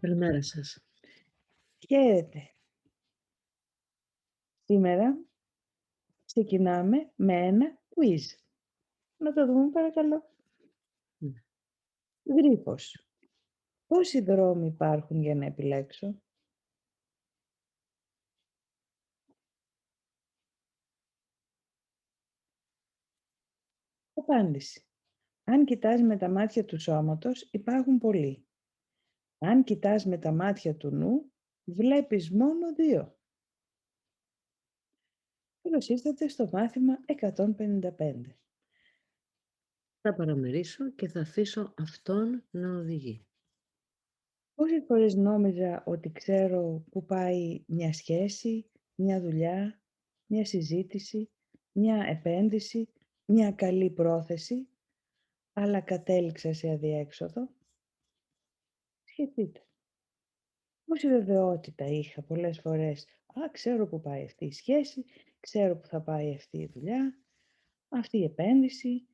Καλημέρα σας. Χαίρετε. Σήμερα ξεκινάμε με ένα quiz. Να το δούμε παρακαλώ. Μh. Γρίφος. Πόσοι δρόμοι υπάρχουν για να επιλέξω? Απάντηση. Αν κοιτάς με τα μάτια του σώματος υπάρχουν πολλοί. Αν κοιτάς με τα μάτια του νου βλέπεις μόνο δύο. Καλώς ήρθατε στο μάθημα 155. Θα παραμερίσω και θα αφήσω αυτόν να οδηγεί. Πόσες φορές νόμιζα ότι ξέρω που πάει μια σχέση, μια δουλειά, μια συζήτηση, μια επένδυση, μια καλή πρόθεση, αλλά κατέληξα σε αδιέξοδο. Σκεφτείτε. Πόση βεβαιότητα είχα πολλές φορές. Ξέρω που πάει αυτή η σχέση, ξέρω που θα πάει αυτή η δουλειά, αυτή η επένδυση,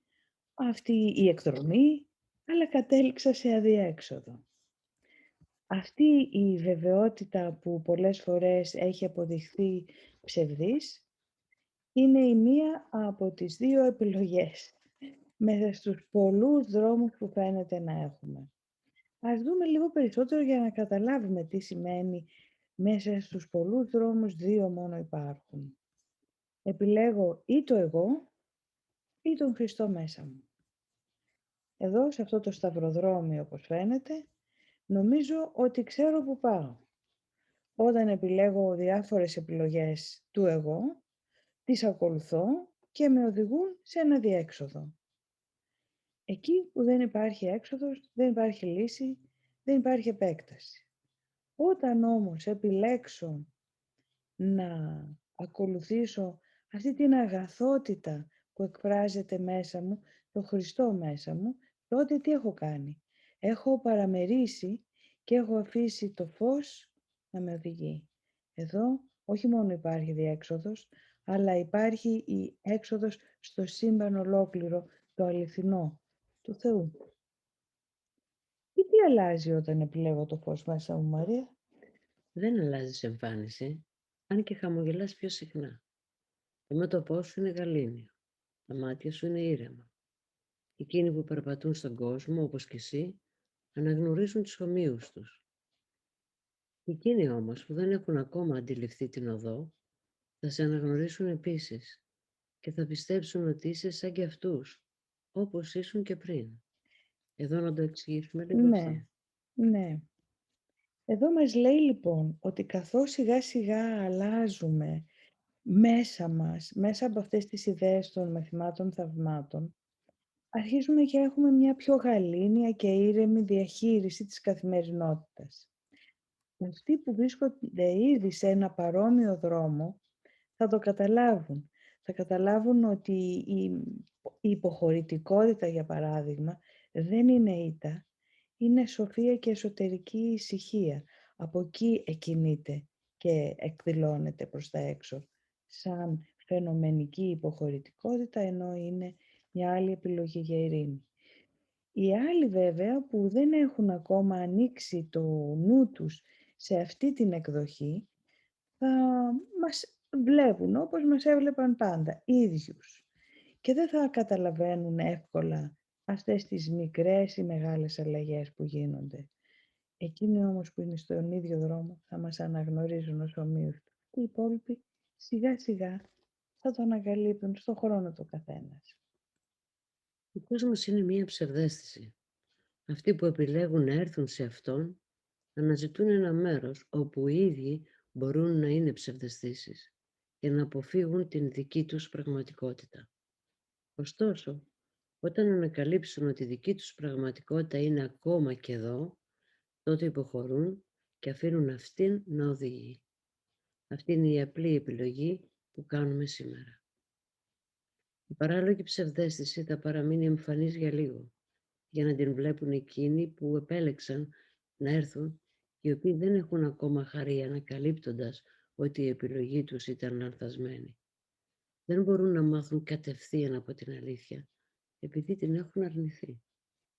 αυτή η εκδρομή, αλλά κατέληξα σε αδιέξοδο. Αυτή η βεβαιότητα που πολλές φορές έχει αποδειχθεί ψευδής είναι η μία από τις δύο επιλογές μέσα στους πολλούς δρόμους που φαίνεται να έχουμε. Ας δούμε λίγο περισσότερο για να καταλάβουμε τι σημαίνει μέσα στους πολλούς δρόμους δύο μόνο υπάρχουν. Επιλέγω ή το εγώ ή τον Χριστό μέσα μου. Εδώ σε αυτό το σταυροδρόμιο όπως φαίνεται νομίζω ότι ξέρω που πάω. Όταν επιλέγω διάφορες επιλογές του εγώ, τις ακολουθώ και με οδηγούν σε ένα διέξοδο. Εκεί που δεν υπάρχει έξοδος, δεν υπάρχει λύση, δεν υπάρχει επέκταση. Όταν όμως επιλέξω να ακολουθήσω αυτή την αγαθότητα που εκφράζεται μέσα μου, το Χριστό μέσα μου, τότε τι έχω κάνει? Έχω παραμερίσει και έχω αφήσει το φως να με οδηγεί. Εδώ όχι μόνο υπάρχει διέξοδος, αλλά υπάρχει η έξοδος στο σύμπαν ολόκληρο, το αληθινό, του Θεού. Και τι αλλάζει όταν επιλέγω το φως μέσα μου, Μαρία? Δεν αλλάζεις εμφάνιση, αν και χαμογελάς πιο συχνά. Το μέτωπό σου είναι γαλήνιο. Τα μάτια σου είναι ήρεμα. Εκείνοι που περπατούν στον κόσμο, όπως και εσύ, αναγνωρίζουν τους ομοίους τους. Εκείνοι όμως που δεν έχουν ακόμα αντιληφθεί την οδό, θα σε αναγνωρίσουν επίσης και θα πιστέψουν ότι είσαι σαν και αυτούς, όπως ήσουν και πριν. Εδώ να το εξηγήσουμε λίγο αυτό. Ναι, ναι. Εδώ μας λέει λοιπόν ότι καθώς σιγά σιγά αλλάζουμε μέσα μας, μέσα από αυτές τις ιδέες των μαθημάτων θαυμάτων, αρχίζουμε και έχουμε μια πιο γαλήνια και ήρεμη διαχείριση της καθημερινότητας. Αυτοί που βρίσκονται ήδη σε ένα παρόμοιο δρόμο θα το καταλάβουν. Θα καταλάβουν ότι η υποχωρητικότητα, για παράδειγμα, δεν είναι ήττα, είναι σοφία και εσωτερική ησυχία. Από εκεί εκκινείται και εκδηλώνεται προς τα έξω, σαν φαινομενική υποχωρητικότητα, ενώ είναι μια άλλη επιλογή για ειρήνη. Οι άλλοι βέβαια που δεν έχουν ακόμα ανοίξει το νου τους σε αυτή την εκδοχή, θα μας βλέπουν όπως μας έβλεπαν πάντα, ίδιους. Και δεν θα καταλαβαίνουν εύκολα αυτές τις μικρές ή μεγάλες αλλαγές που γίνονται. Εκείνοι όμως που είναι στον ίδιο δρόμο θα μας αναγνωρίζουν ως ομοίους. Και οι υπόλοιποι σιγά σιγά θα το ανακαλύπτουν στο χρόνο του καθένας. Ο κόσμος είναι μία ψευδαίσθηση. Αυτοί που επιλέγουν να έρθουν σε αυτόν αναζητούν ένα μέρος όπου οι ίδιοι μπορούν να είναι ψευδαισθήσεις και να αποφύγουν την δική τους πραγματικότητα. Ωστόσο, όταν ανακαλύψουν ότι η δική τους πραγματικότητα είναι ακόμα και εδώ, τότε υποχωρούν και αφήνουν αυτήν να οδηγεί. Αυτή είναι η απλή επιλογή που κάνουμε σήμερα. Η παράλογη ψευδαίσθηση θα παραμείνει εμφανής για λίγο, για να την βλέπουν εκείνοι που επέλεξαν να έρθουν, οι οποίοι δεν έχουν ακόμα χαρεί ανακαλύπτοντας ότι η επιλογή τους ήταν λανθασμένη. Δεν μπορούν να μάθουν κατευθείαν από την αλήθεια, επειδή την έχουν αρνηθεί.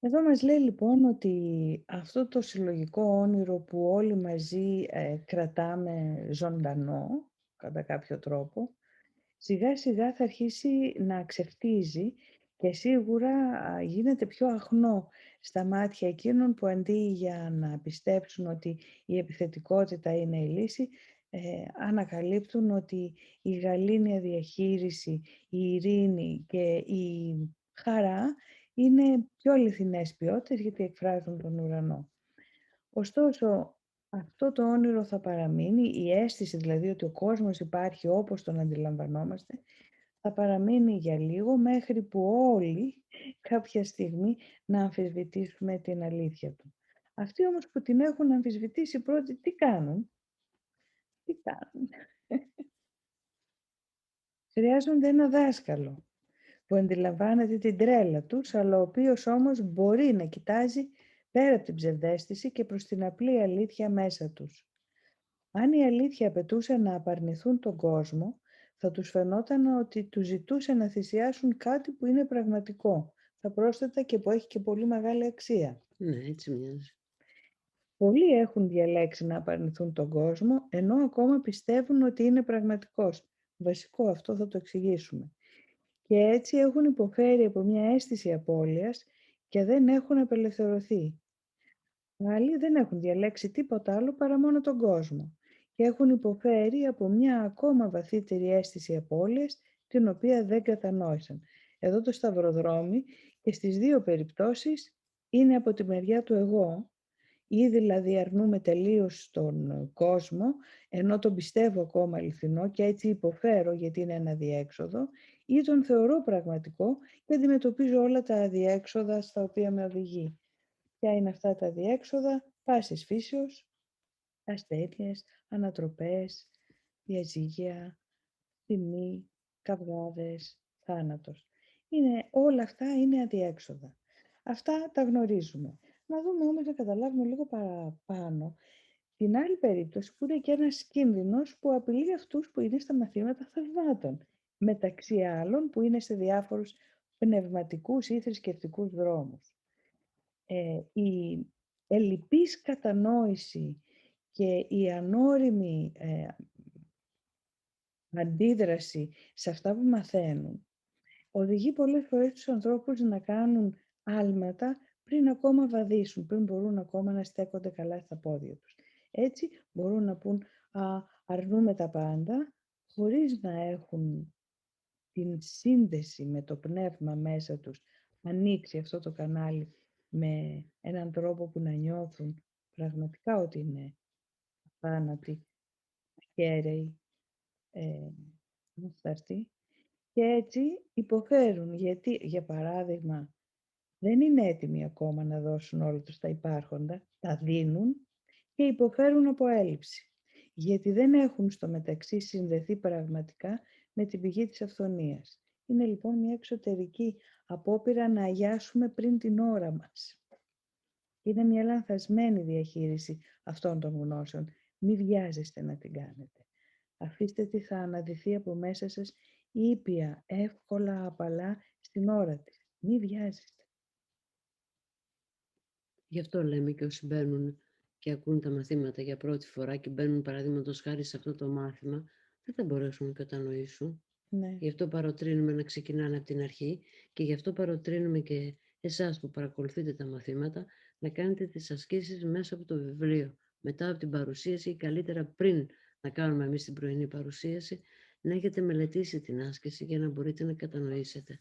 Εδώ μας λέει λοιπόν ότι αυτό το συλλογικό όνειρο που όλοι μαζί κρατάμε ζωντανό, κατά κάποιο τρόπο, σιγά σιγά θα αρχίσει να ξεφτίζει και σίγουρα γίνεται πιο αχνό στα μάτια εκείνων που αντί για να πιστέψουν ότι η επιθετικότητα είναι η λύση, ανακαλύπτουν ότι η γαλήνια διαχείριση, η ειρήνη και η χαρά είναι πιο αληθινές ποιότητες γιατί εκφράζουν τον ουρανό. Ωστόσο, αυτό το όνειρο θα παραμείνει, η αίσθηση δηλαδή ότι ο κόσμος υπάρχει όπως τον αντιλαμβανόμαστε, θα παραμείνει για λίγο μέχρι που όλοι κάποια στιγμή να αμφισβητήσουμε την αλήθεια του. Αυτοί όμως που την έχουν αμφισβητήσει πρώτοι, τι κάνουν? Τι κάνουν? Χρειάζονται ένα δάσκαλο που αντιλαμβάνεται την τρέλα τους, αλλά ο οποίος όμως μπορεί να κοιτάζει πέρα από την ψευδαίσθηση και προς την απλή αλήθεια μέσα τους. Αν η αλήθεια απαιτούσε να απαρνηθούν τον κόσμο, θα τους φαινόταν ότι τους ζητούσε να θυσιάσουν κάτι που είναι πραγματικό, θα πρόσθετα και που έχει και πολύ μεγάλη αξία. Ναι, έτσι μοιάζει. Πολλοί έχουν διαλέξει να απαρνηθούν τον κόσμο, ενώ ακόμα πιστεύουν ότι είναι πραγματικός. Βασικό, αυτό θα το εξηγήσουμε. Και έτσι έχουν υποφέρει από μια αίσθηση απώλειας και δεν έχουν απελευθερωθεί. Άλλοι δεν έχουν διαλέξει τίποτα άλλο παρά μόνο τον κόσμο και έχουν υποφέρει από μια ακόμα βαθύτερη αίσθηση απώλειας, την οποία δεν κατανόησαν. Εδώ το σταυροδρόμι και στις δύο περιπτώσεις είναι από τη μεριά του εγώ, ή δηλαδή αρνούμε τελείως τον κόσμο, ενώ τον πιστεύω ακόμα αληθινό και έτσι υποφέρω γιατί είναι ένα αδιέξοδο, ή τον θεωρώ πραγματικό και αντιμετωπίζω όλα τα αδιέξοδα στα οποία με οδηγεί. Ποια είναι αυτά τα διέξοδα? Πάσης φύσεως, ασθένειες, ανατροπές, διαζύγια, τιμή, καυγάδες, θάνατος. Όλα αυτά είναι αδιέξοδα. Αυτά τα γνωρίζουμε. Να δούμε όμως, να καταλάβουμε λίγο παραπάνω την άλλη περίπτωση που είναι και ένας κίνδυνος που απειλεί αυτούς που είναι στα μαθήματα θαυμάτων. Μεταξύ άλλων που είναι σε διάφορους πνευματικούς ή θρησκευτικούς δρόμους. Η ελλειπής κατανόηση και η ανώριμη αντίδραση σε αυτά που μαθαίνουν οδηγεί πολλές φορές τους ανθρώπους να κάνουν άλματα πριν ακόμα βαδίσουν, πριν μπορούν ακόμα να στέκονται καλά στα πόδια τους. Έτσι μπορούν να πούν αρνούμε τα πάντα, χωρίς να έχουν την σύνδεση με το πνεύμα μέσα τους, ανοίξει αυτό το κανάλι με έναν τρόπο που να νιώθουν πραγματικά ότι είναι θάνατοι, ακέραιοι, μουσταρτοί και έτσι υποφέρουν γιατί, για παράδειγμα, δεν είναι έτοιμοι ακόμα να δώσουν όλα τους τα υπάρχοντα, τα δίνουν και υποφέρουν από έλλειψη, γιατί δεν έχουν στο μεταξύ συνδεθεί πραγματικά με την πηγή της αυθονίας. Είναι λοιπόν μια εξωτερική απόπειρα να αγιάσουμε πριν την ώρα μας. Είναι μια λανθασμένη διαχείριση αυτών των γνώσεων. Μη βιάζεστε να την κάνετε. Αφήστε τι θα αναδυθεί από μέσα σας ήπια, εύκολα, απαλά, στην ώρα της. Μη βιάζεστε. Γι' αυτό λέμε και όσοι μπαίνουν και ακούν τα μαθήματα για πρώτη φορά και μπαίνουν παραδείγματος χάρη σε αυτό το μάθημα, δεν θα μπορέσουν να κατανοήσουν. Ναι. Γι' αυτό παροτρύνουμε να ξεκινάνε από την αρχή και γι' αυτό παροτρύνουμε και εσάς που παρακολουθείτε τα μαθήματα να κάνετε τις ασκήσεις μέσα από το βιβλίο. Μετά από την παρουσίαση ή καλύτερα πριν να κάνουμε εμείς την πρωινή παρουσίαση, να έχετε μελετήσει την άσκηση για να μπορείτε να κατανοήσετε.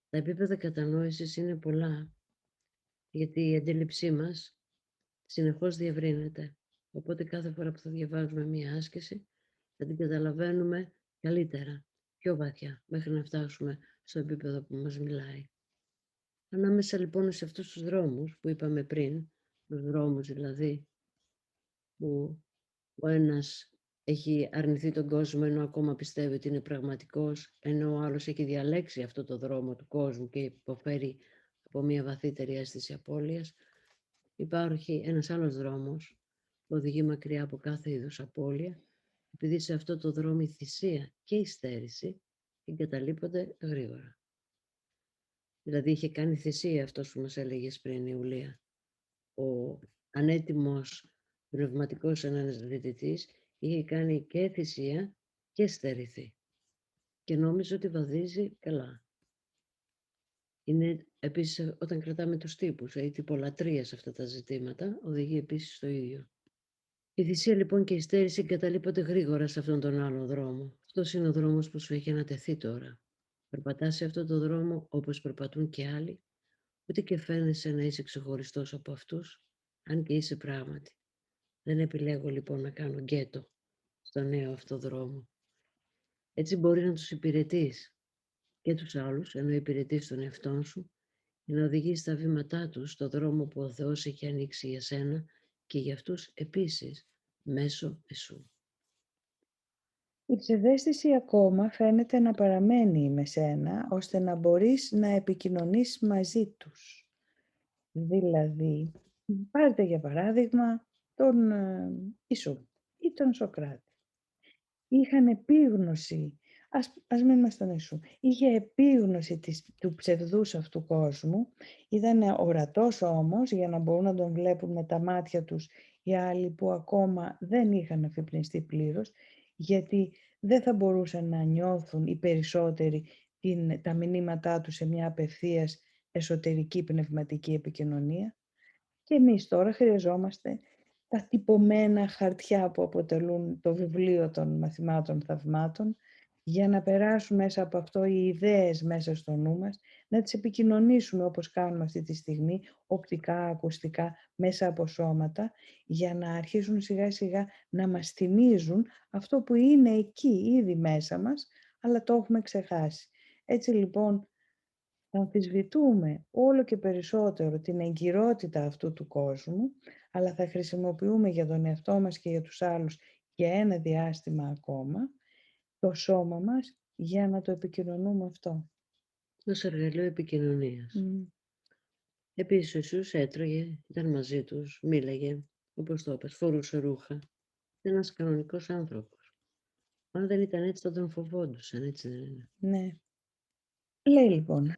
Τα επίπεδα κατανόησης είναι πολλά, γιατί η αντίληψή μας συνεχώς διευρύνεται. Οπότε κάθε φορά που θα διαβάζουμε μία άσκηση θα την καταλαβαίνουμε καλύτερα, πιο βαθιά, μέχρι να φτάσουμε στο επίπεδο που μας μιλάει. Ανάμεσα λοιπόν σε αυτούς τους δρόμους που είπαμε πριν, τους δρόμους δηλαδή που ο ένας έχει αρνηθεί τον κόσμο ενώ ακόμα πιστεύει ότι είναι πραγματικός, ενώ ο άλλος έχει διαλέξει αυτό το δρόμο του κόσμου και υποφέρει από μια βαθύτερη αίσθηση απώλειας, υπάρχει ένας άλλος δρόμος που οδηγεί μακριά από κάθε είδους απώλεια, επειδή σε αυτό το δρόμο η θυσία και η στέρηση εγκαταλείπονται γρήγορα. Δηλαδή είχε κάνει θυσία αυτός που μας έλεγες πριν, Ιουλία. Ο ανέτοιμος πνευματικός αναζητητής είχε κάνει και θυσία και στερηθεί. Και νόμιζε ότι βαδίζει καλά. Είναι επίσης όταν κρατάμε τους τύπους, η τυπολατρεία σε αυτά τα ζητήματα οδηγεί επίσης στο ίδιο. Η θυσία λοιπόν και η στέρηση εγκαταλείπονται γρήγορα σε αυτόν τον άλλο δρόμο. Αυτός είναι ο δρόμος που σου έχει ανατεθεί τώρα. Περπατάς σε αυτόν τον δρόμο όπως περπατούν και άλλοι, ούτε και φαίνεσαι να είσαι ξεχωριστός από αυτούς, αν και είσαι πράγματι. Δεν επιλέγω λοιπόν να κάνω γκέτο στο νέο αυτό δρόμο. Έτσι μπορεί να τους υπηρετείς και τους άλλους, ενώ υπηρετείς τον εαυτόν σου, για να οδηγείς τα βήματά τους στο δρόμο που ο Θεός έχει ανοίξει για σένα και για αυτούς επίσης, μέσω εσού. Η ψευδαίσθηση ακόμα φαίνεται να παραμένει με σένα, ώστε να μπορείς να επικοινωνείς μαζί τους. Δηλαδή, πάρτε για παράδειγμα τον Ιησού ή τον Σωκράτη. Είχαν επίγνωση, ας μην μας τον Ιησού, είχε επίγνωση του ψευδούς αυτού κόσμου, ήταν ορατός όμως για να μπορούν να τον βλέπουν με τα μάτια τους οι άλλοι που ακόμα δεν είχαν αφυπνιστεί πλήρως, γιατί δεν θα μπορούσαν να νιώθουν οι περισσότεροι τα μηνύματά τους σε μια απευθείας εσωτερική πνευματική επικοινωνία. Και εμείς τώρα χρειαζόμαστε τα τυπωμένα χαρτιά που αποτελούν το βιβλίο των μαθημάτων θαυμάτων για να περάσουν μέσα από αυτό οι ιδέες μέσα στο νου μας, να τις επικοινωνήσουμε όπως κάνουμε αυτή τη στιγμή, οπτικά, ακουστικά, μέσα από σώματα, για να αρχίσουν σιγά σιγά να μας θυμίζουν αυτό που είναι εκεί ήδη μέσα μας, αλλά το έχουμε ξεχάσει. Έτσι λοιπόν, θα αμφισβητούμε όλο και περισσότερο την εγκυρότητα αυτού του κόσμου, αλλά θα χρησιμοποιούμε για τον εαυτό μας και για τους άλλους για ένα διάστημα ακόμα το σώμα μας για να το επικοινωνούμε αυτό. Ως εργαλείο επικοινωνίας. Επίσης ο Ιησούς έτρωγε, ήταν μαζί τους, μίλαγε, όπως το είπες, φορούσε ρούχα. Είναι ένας κανονικός άνθρωπος. Αν δεν ήταν έτσι θα τον φοβόντουσαν, έτσι δεν είναι? Ναι. Λέει λοιπόν,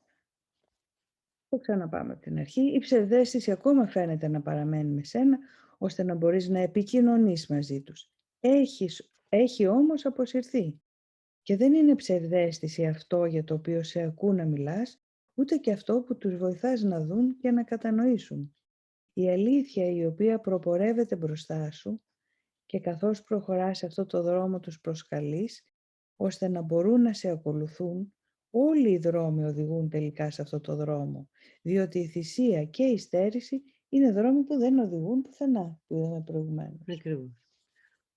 το ξαναπάμε από την αρχή, η ψευδαίσθηση ακόμα φαίνεται να παραμένει με σένα, ώστε να μπορείς να επικοινωνείς μαζί τους. Έχει όμως αποσυρθεί. Και δεν είναι ψευδαίσθηση αυτό για το οποίο σε ακούν να μιλάς, ούτε και αυτό που τους βοηθάς να δουν και να κατανοήσουν. Η αλήθεια η οποία προπορεύεται μπροστά σου και καθώς προχωράς σε αυτό το δρόμο τους προσκαλείς, ώστε να μπορούν να σε ακολουθούν, όλοι οι δρόμοι οδηγούν τελικά σε αυτό το δρόμο, διότι η θυσία και η στέρηση είναι δρόμοι που δεν οδηγούν πουθενά, που είδαμε προηγουμένως. Ακριβώς.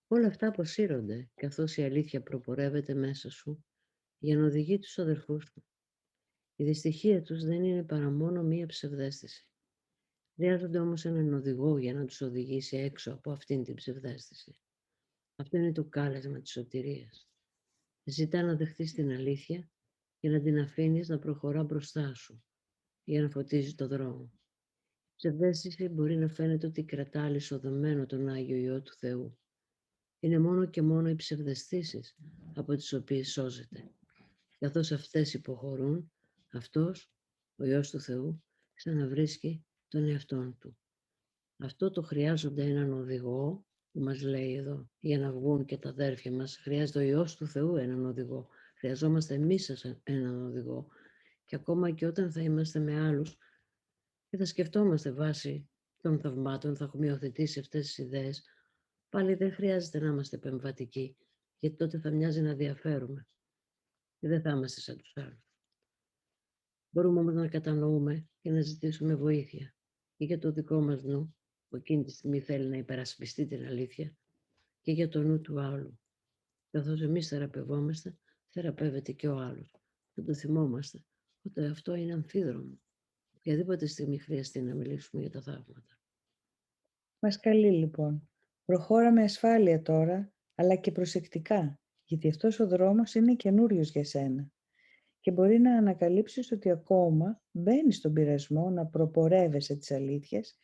Όλα αυτά αποσύρονται, καθώς η αλήθεια προπορεύεται μέσα σου για να οδηγεί τους αδερφούς του. Η δυστυχία τους δεν είναι παρά μόνο μία ψευδαίσθηση. Χρειάζονται όμως έναν οδηγό για να τους οδηγήσει έξω από αυτήν την ψευδαίσθηση. Αυτό είναι το κάλεσμα της σωτηρίας. Ζητά να δεχτείς την αλήθεια και να την αφήνεις να προχωρά μπροστά σου για να φωτίζει το δρόμο. Η ψευδαίσθηση μπορεί να φαίνεται ότι κρατά αλυσοδεμένο τον Άγιο Υιό του Θεού. Είναι μόνο και μόνο οι ψευδαισθήσεις από τις οποίες σώζεται. Καθώς αυτές υποχωρούν, αυτός, ο Υιός του Θεού, ξαναβρίσκει τον εαυτόν του. Αυτό το χρειάζονται έναν οδηγό, που μας λέει εδώ, για να βγουν και τα αδέρφια μας. Χρειάζεται ο Υιός του Θεού έναν οδηγό. Χρειαζόμαστε εμείς έναν οδηγό. Και ακόμα και όταν θα είμαστε με άλλους και θα σκεφτόμαστε βάσει των θαυμάτων, θα έχουμε υιοθετήσει αυτές τις ιδέες, πάλι δεν χρειάζεται να είμαστε επεμβατικοί, γιατί τότε θα μοιάζει να διαφέρουμε και δεν θα είμαστε σαν τους άλλους. Μπορούμε όμως να κατανοούμε και να ζητήσουμε βοήθεια και για το δικό μας νου, που εκείνη τη στιγμή θέλει να υπερασπιστεί την αλήθεια, και για το νου του άλλου. Καθώς εμείς θεραπευόμαστε, θεραπεύεται και ο άλλος. Θα το θυμόμαστε ότι αυτό είναι αμφίδρομο. Οποιαδήποτε στιγμή χρειαστεί να μιλήσουμε για τα θαύματα. Μας καλεί λοιπόν. Προχώρα με ασφάλεια τώρα, αλλά και προσεκτικά, γιατί αυτός ο δρόμος είναι καινούριος για σένα. Και μπορεί να ανακαλύψεις ότι ακόμα μπαίνεις στον πειρασμό να προπορεύεσαι τις αλήθειες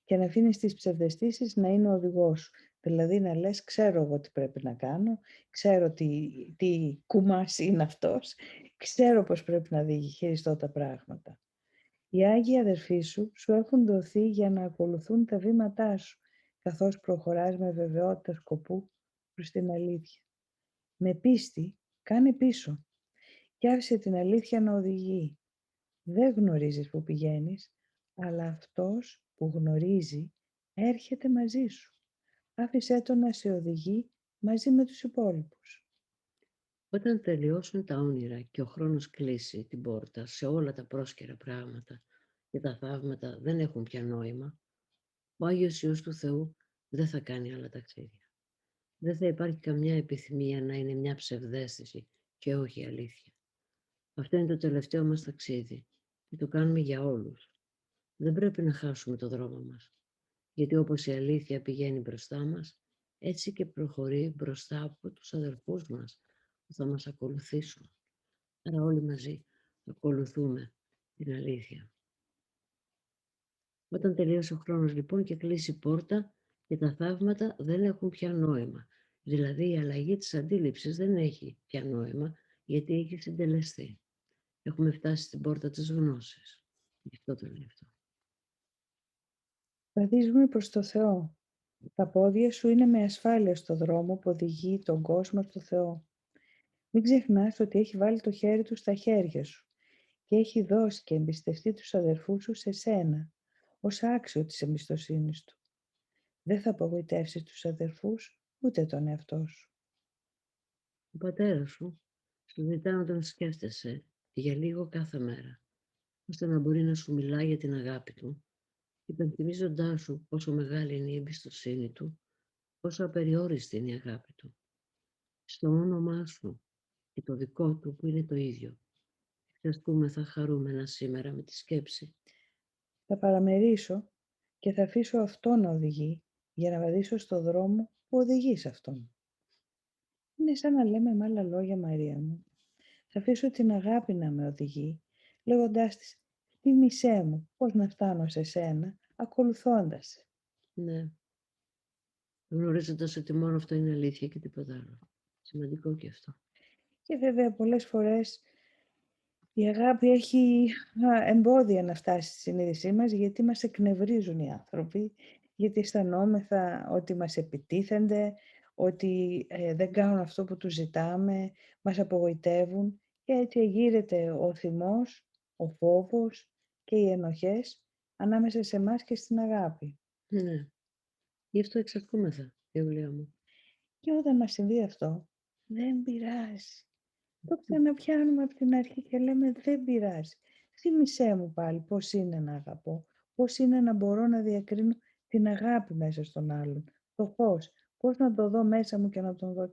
και να αφήνεις τις ψευδαισθήσεις να είναι ο οδηγός σου. Δηλαδή να λες, ξέρω εγώ τι πρέπει να κάνω, ξέρω τι κουμάς είναι αυτός, ξέρω πώς πρέπει να διαχειριστώ τα πράγματα. Οι Άγιοι αδερφοί σου σου έχουν δοθεί για να ακολουθούν τα βήματά σου, καθώς προχωράς με βεβαιότητα σκοπού προς την αλήθεια. Με πίστη, κάνε πίσω και άφησε την αλήθεια να οδηγεί. Δεν γνωρίζεις που πηγαίνεις, αλλά αυτός που γνωρίζει έρχεται μαζί σου. Άφησέ τον να σε οδηγεί μαζί με τους υπόλοιπους. Όταν τελειώσουν τα όνειρα και ο χρόνος κλείσει την πόρτα σε όλα τα πρόσκαιρα πράγματα και τα θαύματα δεν έχουν πια νόημα, ο Άγιος Υιός του Θεού δεν θα κάνει άλλα ταξίδια. Δεν θα υπάρχει καμιά επιθυμία να είναι μια ψευδαίσθηση και όχι αλήθεια. Αυτό είναι το τελευταίο μας ταξίδι και το κάνουμε για όλους. Δεν πρέπει να χάσουμε το δρόμο μας, γιατί όπως η αλήθεια πηγαίνει μπροστά μας, έτσι και προχωρεί μπροστά από τους αδερφούς μας που θα μας ακολουθήσουν. Άρα όλοι μαζί ακολουθούμε την αλήθεια. Όταν τελείωσε ο χρόνος λοιπόν και κλείσει η πόρτα και τα θαύματα δεν έχουν πια νόημα. Δηλαδή η αλλαγή της αντίληψης δεν έχει πια νόημα γιατί έχει συντελεστεί. Έχουμε φτάσει στην πόρτα της γνώσης. Γι' αυτό το λέει αυτό. Βαδίζουμε προς το Θεό. Τα πόδια σου είναι με ασφάλεια στο δρόμο που οδηγεί τον κόσμο στο Θεό. Μην ξεχνάς ότι έχει βάλει το χέρι του στα χέρια σου και έχει δώσει και εμπιστευτεί τους αδερφούς σου σε σένα, ως άξιο της εμπιστοσύνης του. Δεν θα απογοητεύσεις τους αδερφούς, ούτε τον εαυτό σου. Ο πατέρας σου ζητά να τον σκέφτεσαι για λίγο κάθε μέρα, ώστε να μπορεί να σου μιλάει για την αγάπη του, υπενθυμίζοντάς σου πόσο μεγάλη είναι η εμπιστοσύνη του, πόσο απεριόριστη είναι η αγάπη του. Στο όνομά σου και το δικό του που είναι το ίδιο. Ευχαριστούμεθα χαρούμενα σήμερα με τη σκέψη. Θα παραμερίσω και θα αφήσω αυτόν να οδηγεί για να βαδίσω στο δρόμο που οδηγεί σε αυτόν. Είναι σαν να λέμε με άλλα λόγια, Μαρία μου. Θα αφήσω την αγάπη να με οδηγεί, λέγοντάς της, θύμισέ μου πώς να φτάνω σε σένα, ακολουθώντας σε. Ναι, γνωρίζοντας ότι μόνο αυτό είναι αλήθεια και τίποτα άλλο. Σημαντικό και αυτό. Και βέβαια πολλές φορές η αγάπη έχει εμπόδια να φτάσει στη συνείδησή μας, γιατί μας εκνευρίζουν οι άνθρωποι, γιατί αισθανόμεθα ότι μας επιτίθενται, ότι δεν κάνουν αυτό που τους ζητάμε, μας απογοητεύουν και έτσι γύρεται ο θυμός, ο φόβος και οι ενοχές ανάμεσα σε εμάς και στην αγάπη. Ναι, γι' αυτό εξαρκούμεθα, Ιουλία μου. Και όταν μας συμβεί αυτό, δεν πειράζει. Το ξαναπιάνουμε από την αρχή και λέμε δεν πειράζει. Θύμησέ μου πάλι πώς είναι να αγαπώ, πώς είναι να μπορώ να διακρίνω την αγάπη μέσα στον άλλον, το φως, πώς να το δω μέσα μου και να τον δω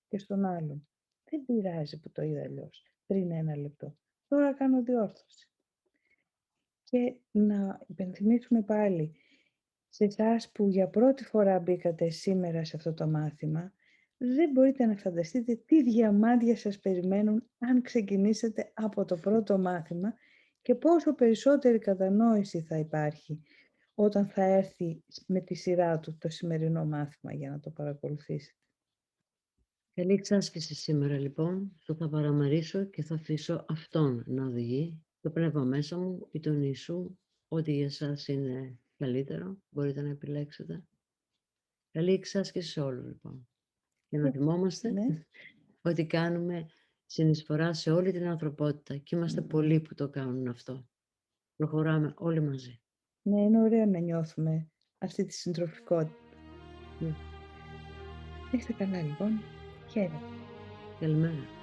και στον άλλον. Δεν πειράζει που το είδα αλλιώς πριν ένα λεπτό. Τώρα κάνω διόρθωση. Και να υπενθυμίσουμε πάλι σε εσάς που για πρώτη φορά μπήκατε σήμερα σε αυτό το μάθημα, δεν μπορείτε να φανταστείτε τι διαμάντια σας περιμένουν αν ξεκινήσετε από το πρώτο μάθημα και πόσο περισσότερη κατανόηση θα υπάρχει όταν θα έρθει με τη σειρά του το σημερινό μάθημα για να το παρακολουθήσετε. Καλή εξάσκηση σήμερα λοιπόν. Το θα παραμερίσω και θα αφήσω αυτόν να οδηγεί. Το πνεύμα μέσα μου ή τον Ιησού, ό,τι για εσάς είναι καλύτερο, μπορείτε να επιλέξετε. Καλή εξάσκηση σε όλους λοιπόν. Και να θυμόμαστε Ναι. ότι κάνουμε συνεισφορά σε όλη την ανθρωπότητα και είμαστε πολλοί που το κάνουν αυτό. Προχωράμε όλοι μαζί. Ναι, είναι ωραίο να νιώθουμε αυτή τη συντροφικότητα. Ναι. Είστε καλά λοιπόν. Χαίρετε. Καλημέρα.